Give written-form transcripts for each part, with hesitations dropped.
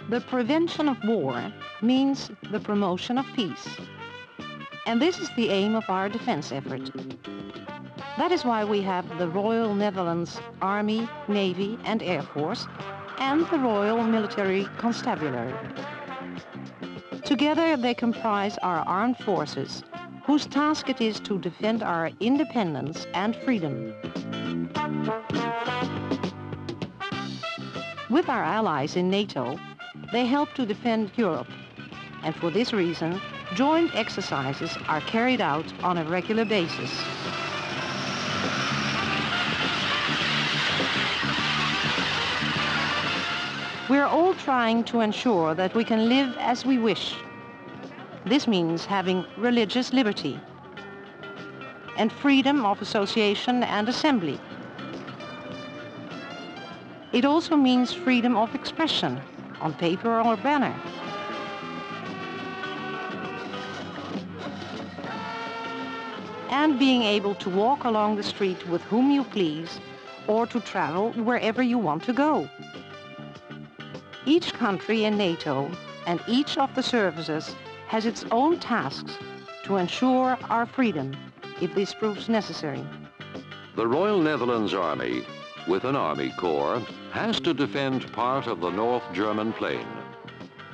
The prevention of war means the promotion of peace. And this is the aim of our defense effort. That is why we have the Royal Netherlands Army, Navy and Air Force and the Royal Military Constabulary. Together they comprise our armed forces, whose task it is to defend our independence and freedom. With our allies in NATO, they help to defend Europe, and for this reason, joint exercises are carried out on a regular basis. We are all trying to ensure that we can live as we wish. This means having religious liberty and freedom of association and assembly. It also means freedom of expression on paper or banner. And being able to walk along the street with whom you please or to travel wherever you want to go. Each country in NATO and each of the services has its own tasks to ensure our freedom if this proves necessary. The Royal Netherlands Army, with an Army Corps, has to defend part of the North German plain.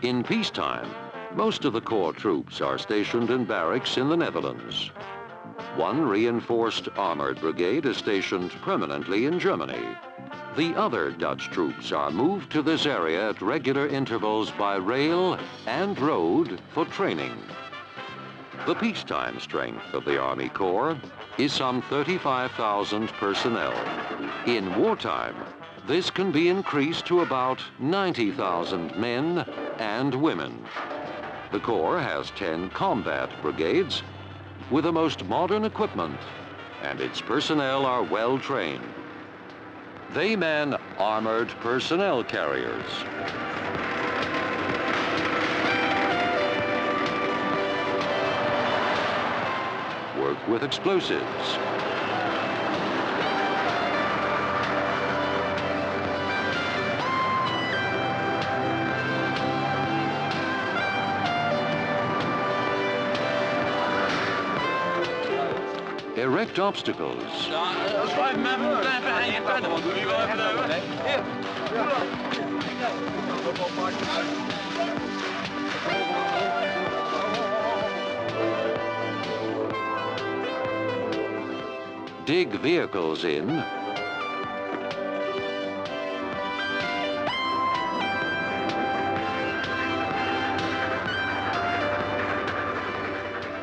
In peacetime, most of the Corps troops are stationed in barracks in the Netherlands. One reinforced armored brigade is stationed permanently in Germany. The other Dutch troops are moved to this area at regular intervals by rail and road for training. The peacetime strength of the Army Corps is some 35,000 personnel. In wartime, this can be increased to about 90,000 men and women. The Corps has 10 combat brigades with the most modern equipment, and its personnel are well trained. They man armored personnel carriers. Work with explosives. Erect obstacles. Dig vehicles in.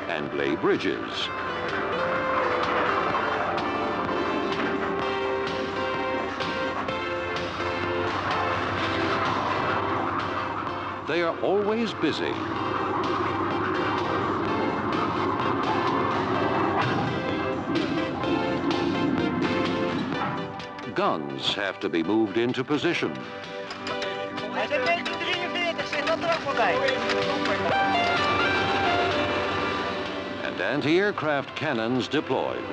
And lay bridges. They are always busy. Guns have to be moved into position. And anti-aircraft cannons deployed.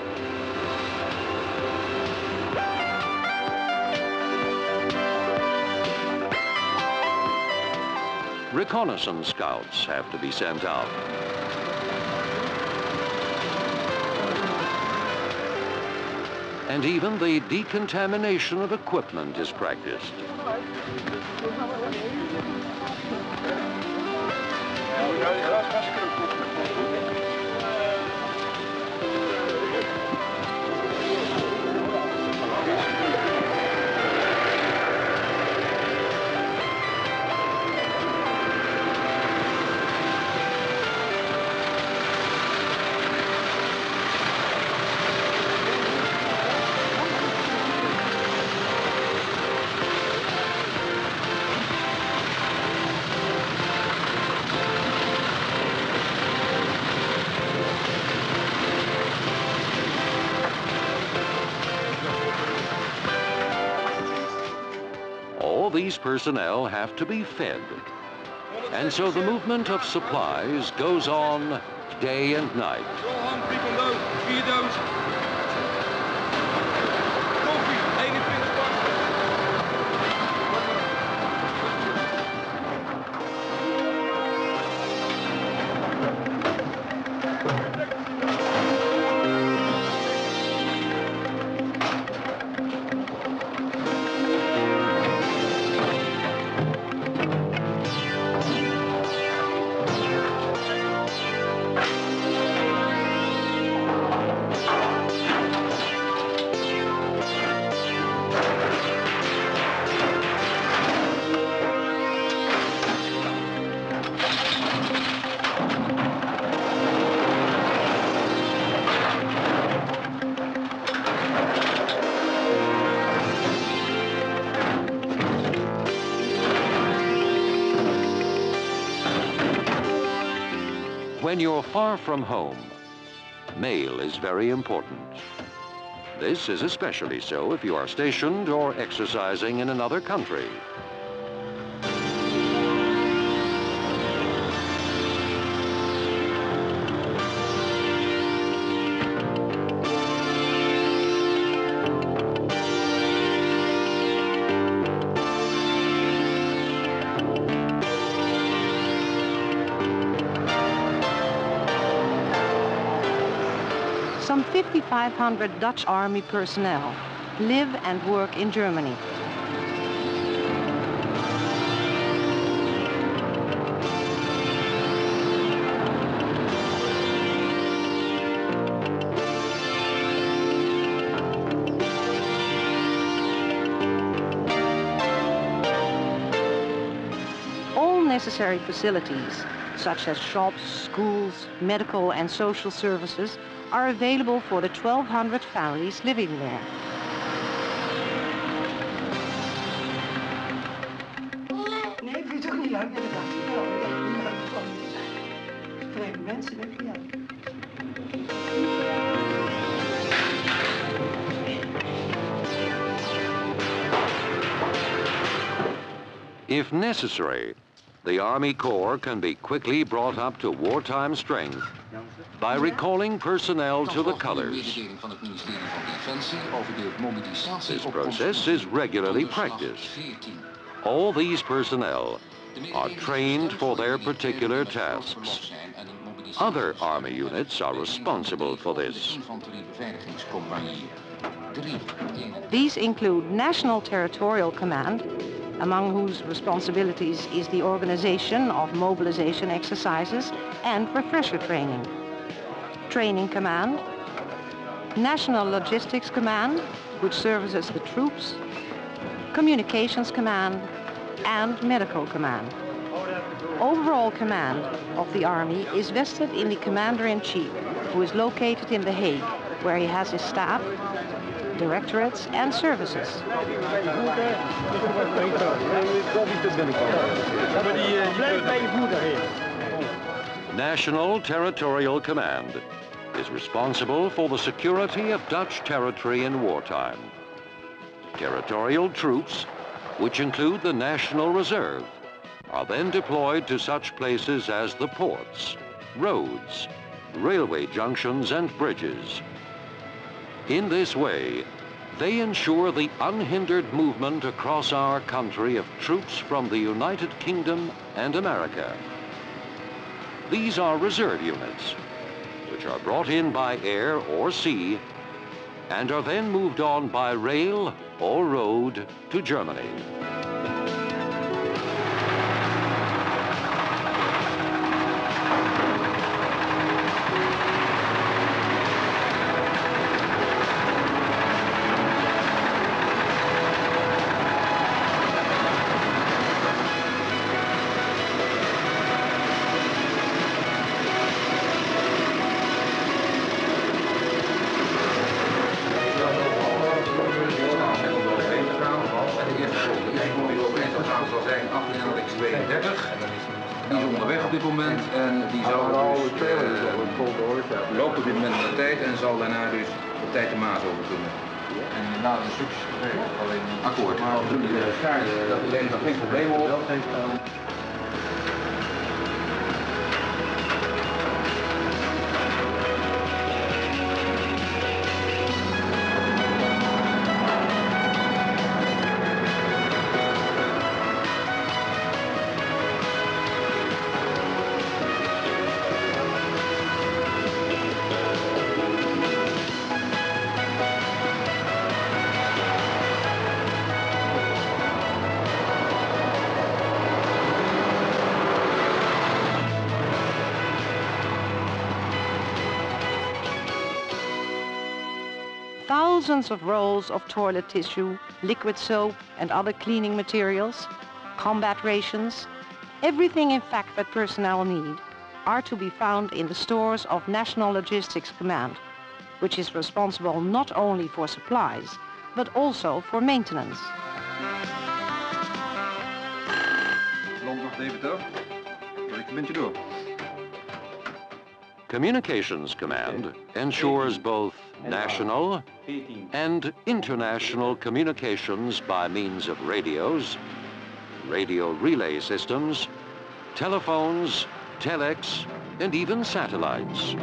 Reconnaissance scouts have to be sent out. And even the decontamination of equipment is practiced. These personnel have to be fed, and so the movement of supplies goes on day and night. When you're far from home, mail is very important. This is especially so if you are stationed or exercising in another country. Some 5,500 Dutch army personnel live and work in Germany. All necessary facilities, such as shops, schools, medical and social services, are available for the 1,200 families living there. Nee, ik vind het ook niet leuk, inderdaad. Vreemde mensen, denk ik, ja. If necessary, the Army Corps can be quickly brought up to wartime strength by recalling personnel to the colors. This process is regularly practiced. All these personnel are trained for their particular tasks. Other Army units are responsible for this. These include National Territorial Command, among whose responsibilities is the organization of mobilization exercises and refresher training. Training Command, National Logistics Command, which services the troops, Communications Command, and Medical Command. Overall command of the Army is vested in the Commander-in-Chief, who is located in The Hague, where he has his staff, directorates, and services. National Territorial Command is responsible for the security of Dutch territory in wartime. Territorial troops, which include the National Reserve, are then deployed to such places as the ports, roads, railway junctions and bridges. In this way, they ensure the unhindered movement across our country of troops from the United Kingdom and America. These are reserve units, which are brought in by air or sea and are then moved on by rail or road to Germany. Die is onderweg op dit moment en die zal loopt op dit moment de tijd en zal daarna dus op tijd de Maas over kunnen. En na de instructies gegeven, alleen akkoord. Maar dat levert nog geen probleem op. Thousands of rolls of toilet tissue, liquid soap and other cleaning materials, combat rations, everything in fact that personnel need, are to be found in the stores of National Logistics Command, which is responsible not only for supplies, but also for maintenance. Landmacht Deventer, bent u door? Communications Command ensures both national and international communications by means of radios, radio relay systems, telephones, telex, and even satellites.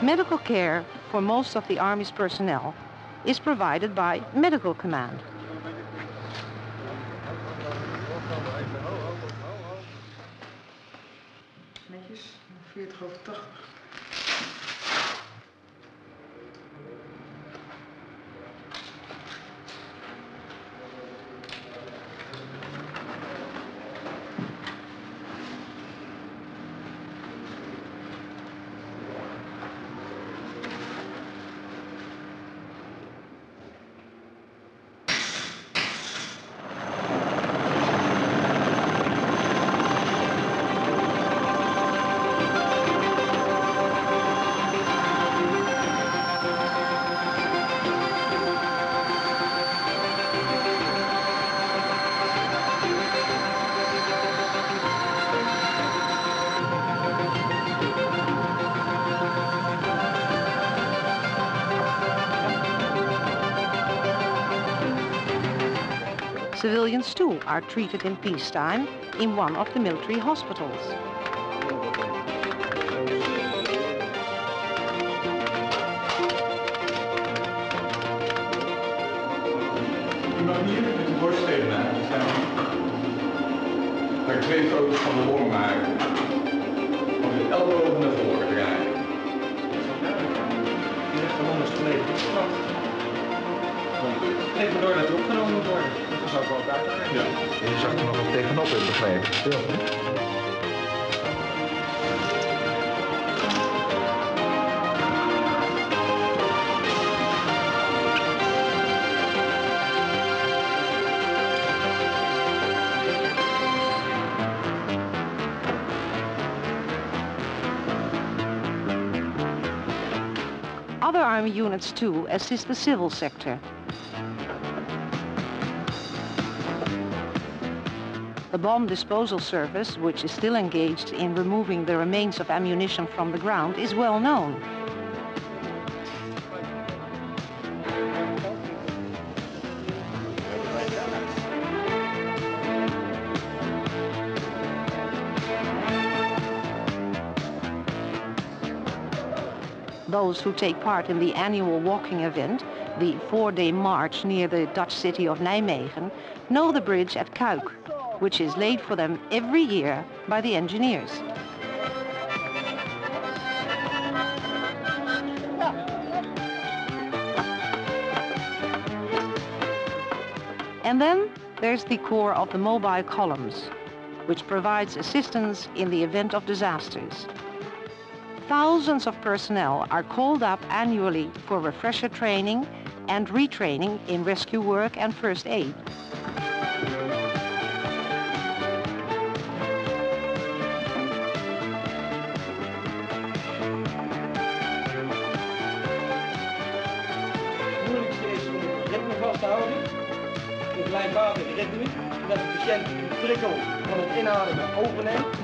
Medical care for most of the Army's personnel is provided by Medical Command. Netjes, 40 over 80. Civilians too are treated in peacetime in one of the military hospitals. Hier met de borststenen aan. Waar ik 2 foto's van de wol maken. Van de ellebogen naar voren draaien. Die ligt van anders gelegen. Even door dat er opgenomen moet worden. Dat zou ik wel buiten zijn. Ja. Je zag er nog wat tegenop in, begrepen. Stil, hè? Other Army units too assist the civil sector. The bomb disposal service, which is still engaged in removing the remains of ammunition from the ground, is well known. Those who take part in the annual walking event, the 4-day march near the Dutch city of Nijmegen, know the bridge at Kuik, which is laid for them every year by the engineers. And then there's the Corps of the Mobile Columns, which provides assistance in the event of disasters. Thousands of personnel are called up annually for refresher training and retraining in rescue work and first aid. Het moeilijkste is om het ritme vast te houden. Een gelijkmatig ritme. Dat de patiënt de prikkel van het inademen overneemt.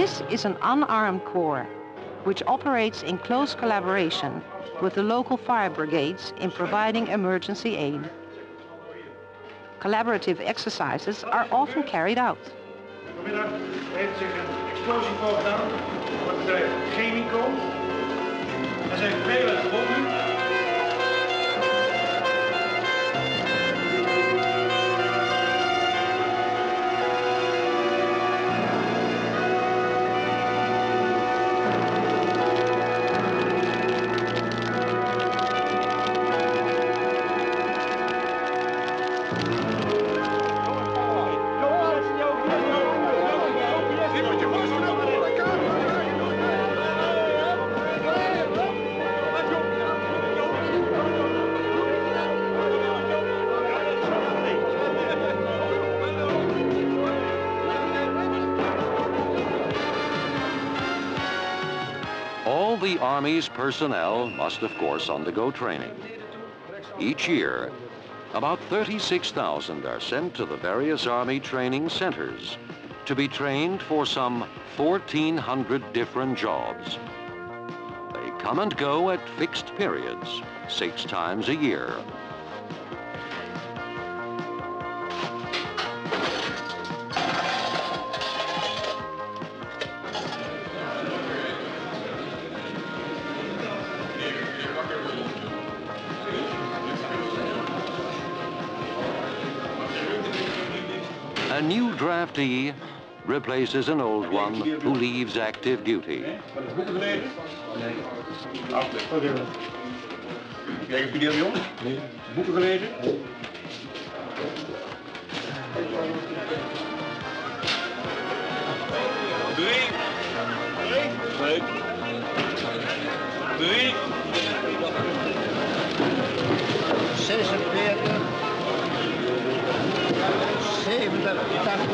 This is an unarmed corps which operates in close collaboration with the local fire brigades in providing emergency aid. Collaborative exercises are often carried out. Vanmiddag heeft zich een explosie voorgedaan op het bedrijf Chemico. Er zijn vele gewonden. All the Army's personnel must, of course, undergo training. Each year, about 36,000 are sent to the various Army training centers to be trained for some 1,400 different jobs. They come and go at fixed periods, 6 times a year. A new draftee replaces an old one who leaves active duty. Boeken gelezen? Nee. Uitleg. Jij hebt studeerd, jongen? Nee. Boeken gelezen? Nee. Drie. 46, 37, 80.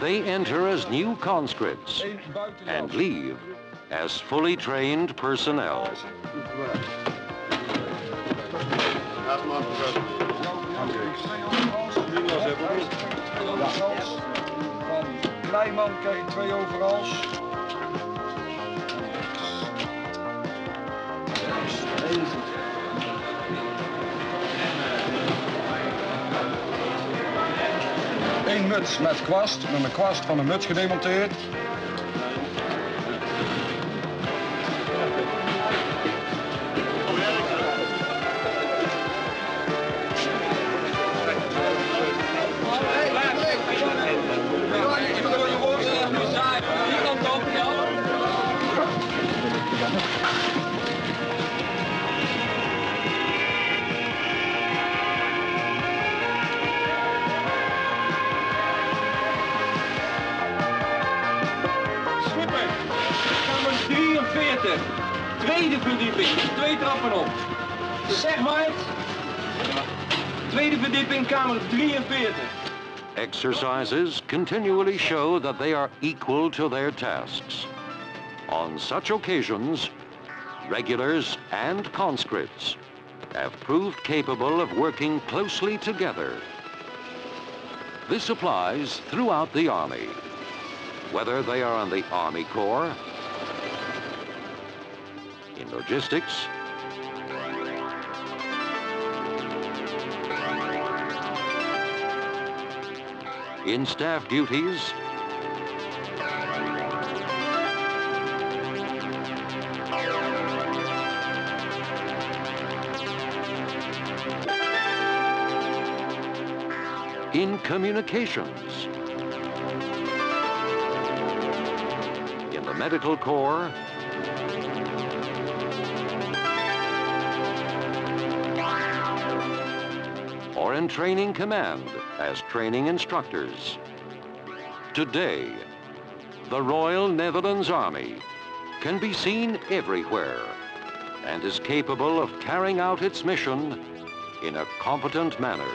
They enter as new conscripts and leave as fully trained personnel. Van Kleiman krijg je 2 overals. Eén muts met kwast, met een kwast van een muts gedemonteerd. Tweede verdieping, 2 trappen op. Zeg maar het. Tweede verdieping, kamer 43. Exercises continually show that they are equal to their tasks. On such occasions, regulars and conscripts have proved capable of working closely together. This applies throughout the Army, whether they are on the Army Corps, in logistics, in staff duties, in communications, in the medical corps, or in training command as training instructors. Today, the Royal Netherlands Army can be seen everywhere and is capable of carrying out its mission in a competent manner.